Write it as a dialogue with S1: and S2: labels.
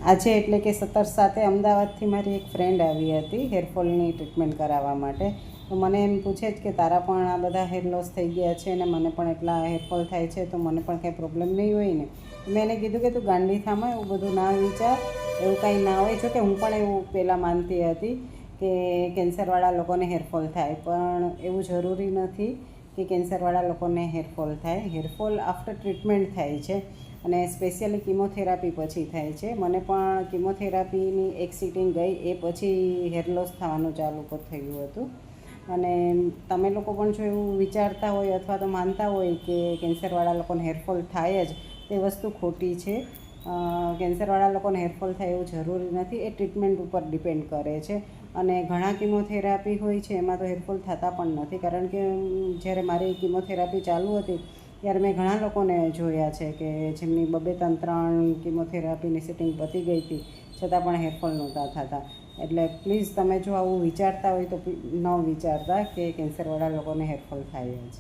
S1: આજે એટલે કે 17/7 અમદાવાદથી મારી એક ફ્રેન્ડ આવી હતી હેરફોલની ટ્રીટમેન્ટ કરાવવા માટે. તો મને એમ પૂછે જ કે તારા પણ આ બધા હેર લોસ થઈ ગયા છે ને મને પણ એટલા હેરફોલ થાય છે, તો મને પણ કંઈ પ્રોબ્લેમ નહીં હોય ને. મેં એને કીધું કે તું ગાંડી થામાં, એવું બધું ના વિચાર, એવું કાંઈ ના હોય. જોકે હું પણ એવું પહેલાં માનતી હતી કે કેન્સરવાળા લોકોને હેરફોલ થાય, પણ એવું જરૂરી નથી કે કેન્સરવાળા લોકોને હેરફોલ થાય. હેરફોલ આફ્ટર ટ્રીટમેન્ટ થાય છે અને સ્પેશિયલી કિમોથેરાપી પછી થાય છે. મને પણ કિમોથેરાપીની એક સિટિંગ ગઈ એ પછી હેર લોસ થવાનું ચાલુ થયું હતું. અને તમે લોકો પણ જો એવું વિચારતા હોય અથવા તો માનતા હોય કે કેન્સરવાળા લોકોને હેરફોલ થાય જ, તે વસ્તુ ખોટી છે. કેન્સરવાળા લોકોને હેરફોલ થાય એવું જરૂરી નથી, એ ટ્રીટમેન્ટ ઉપર ડિપેન્ડ કરે છે. અને ઘણા કિમોથેરાપી હોય છે એમાં તો હેરફોલ થતા પણ નથી, કારણ કે જ્યારે મારી કિમોથેરાપી ચાલુ હતી ત્યારે મેં ઘણા લોકોને જોયા છે કે જેમની 2-3 કિમોથેરાપીની સિટિંગ પતી ગઈ હતી છતાં પણ હેરફોલ નહોતા થતા. એટલે પ્લીઝ તમે જો આવું વિચારતા હોય તો ન વિચારતા કે કેન્સરવાળા લોકોને હેરફોલ થાય જ.